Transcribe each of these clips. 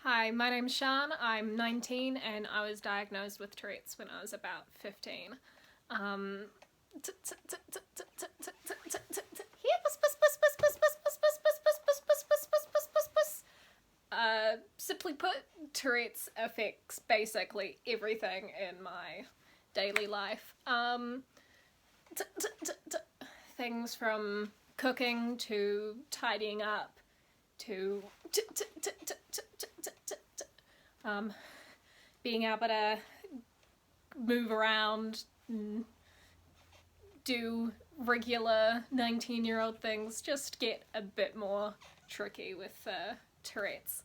Hi, my name's Sian, I'm 19 and I was diagnosed with Tourette's when I was about 15. Simply put, Tourette's affects basically everything in my daily life. Things from cooking to tidying up to being able to move around and do regular 19-year-old things just get a bit more tricky with Tourette's.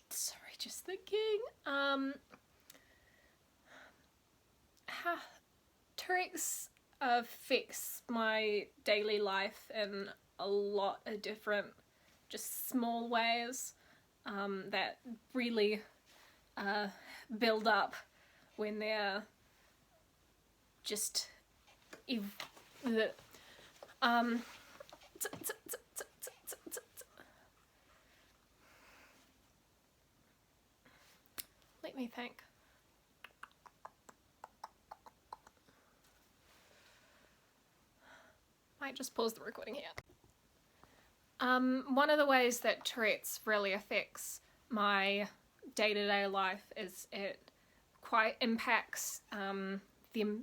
Sorry, just thinking. Tourette's affects my daily life in a lot of different, just small ways that really build up when they're just let me think. Might just pause the recording here. One of the ways that Tourette's really affects my day-to-day life is it quite impacts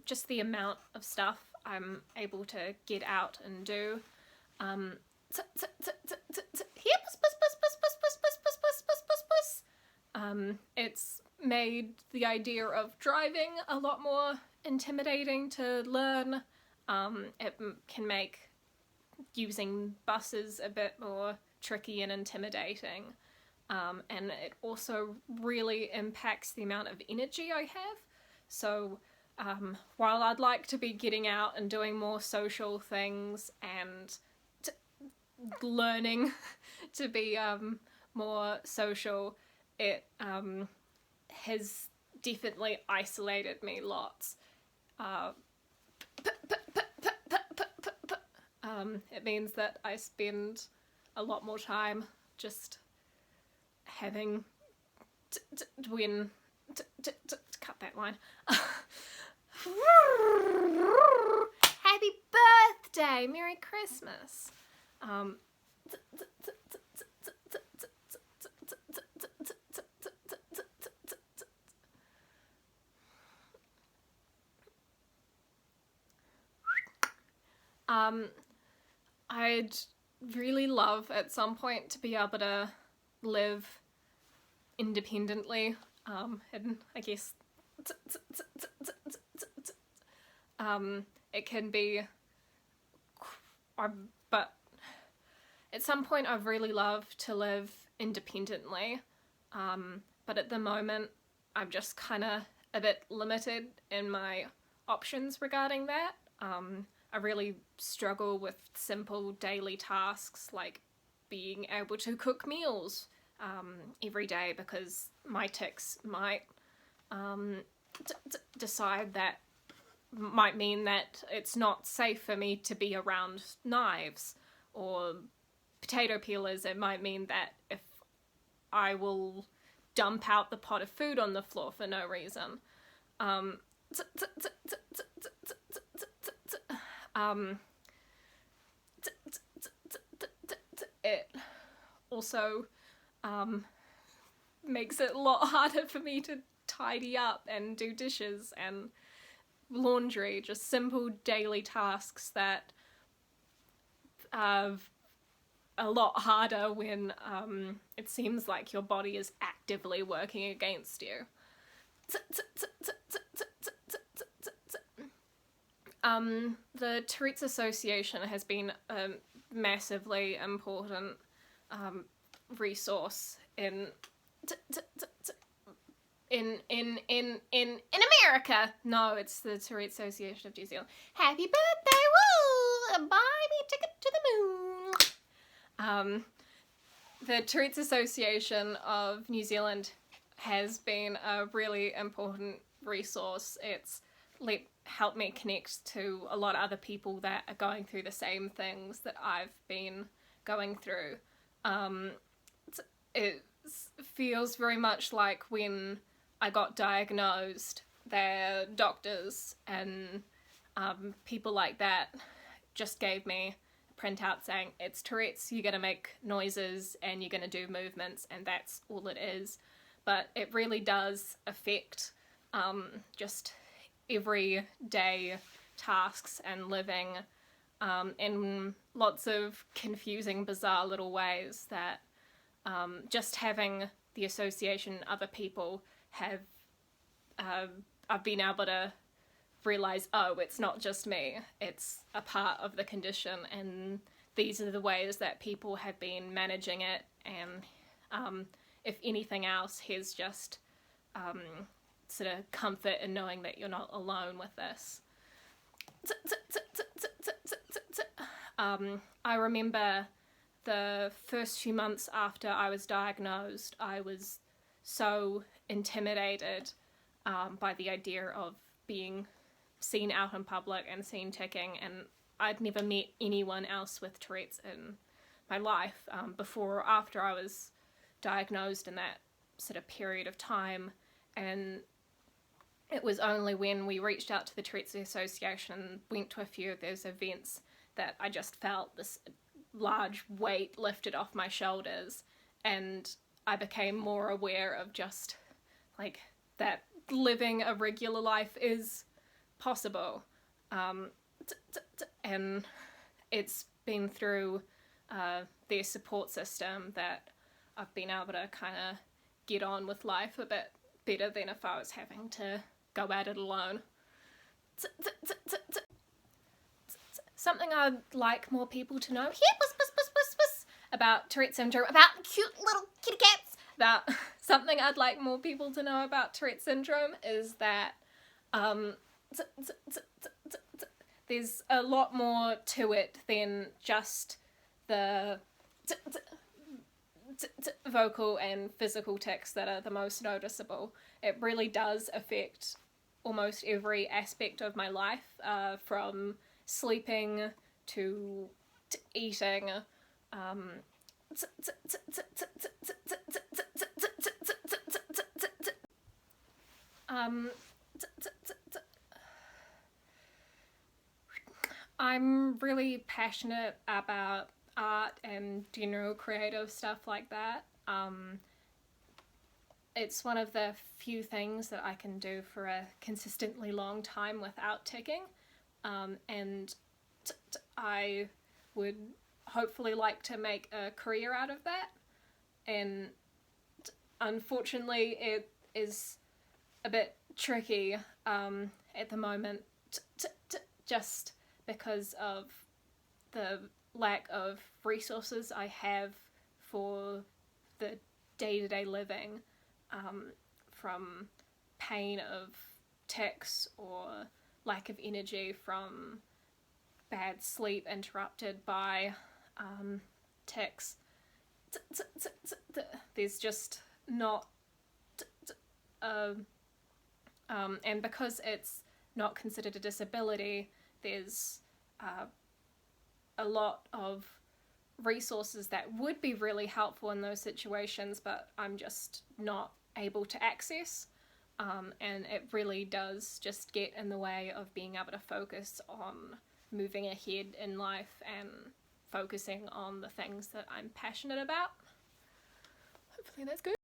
just the amount of stuff I'm able to get out and do. It's made the idea of driving a lot more intimidating to learn. It can make using buses a bit more tricky and intimidating. And it also really impacts the amount of energy I have. So while I'd like to be getting out and doing more social things and learning to be more social, it has definitely isolated me lots. It means that I spend a lot more time just having cut that line. Happy birthday! Merry Christmas! I'd really love at some point to be able to live independently, and I guess it can be, but at some point I'd really love to live independently, but at the moment I'm just kind of a bit limited in my options regarding that. I really struggle with simple daily tasks like being able to cook meals every day because my tics might decide that might mean that it's not safe for me to be around knives or potato peelers. It might mean that if I will dump out the pot of food on the floor for no reason. It also makes it a lot harder for me to tidy up and do dishes and laundry, just simple daily tasks that are a lot harder when it seems like your body is actively working against you. The Tourette's Association has been a massively important resource in America. No, it's the Tourette Association of New Zealand. Happy birthday, woo! Buy me a ticket to the moon. the Tourette's Association of New Zealand has been a really important resource. It's helped me connect to a lot of other people that are going through the same things that I've been going through. It feels very much like when I got diagnosed, the doctors and people like that just gave me a printout saying, it's Tourette's, you're going to make noises and you're going to do movements, and that's all it is. But it really does affect just everyday tasks and living in lots of confusing, bizarre little ways that just having the association other people have, I've been able to realise, oh, it's not just me, it's a part of the condition, and these are the ways that people have been managing it, and if anything else, here's just sort of comfort in knowing that you're not alone with this. I remember the first few months after I was diagnosed, I was so intimidated by the idea of being seen out in public and seen ticking, and I'd never met anyone else with Tourette's in my life before or after I was diagnosed in that sort of period of time. And it was only when we reached out to the Tourette Association and went to a few of those events that I just felt this large weight lifted off my shoulders, and I became more aware of just like that living a regular life is possible. And it's been through their support system that I've been able to kind of get on with life a bit better than if I was having to go at it alone. Something I'd like more people to know about Tourette syndrome, about cute little kitty cats, something I'd like more people to know about Tourette syndrome is that there's a lot more to it than just the vocal and physical tics that are the most noticeable. It really does affect almost every aspect of my life, from sleeping to eating. I'm really passionate about art and general creative stuff like that. It's one of the few things that I can do for a consistently long time without ticking, and I would hopefully like to make a career out of that, and unfortunately it is a bit tricky at the moment, just because of the lack of resources I have for the day-to-day living, from pain of tics or lack of energy from bad sleep interrupted by tics. There's just not and because it's not considered a disability, there's a lot of resources that would be really helpful in those situations, but I'm just not able to access, and it really does just get in the way of being able to focus on moving ahead in life and focusing on the things that I'm passionate about. Hopefully that's good.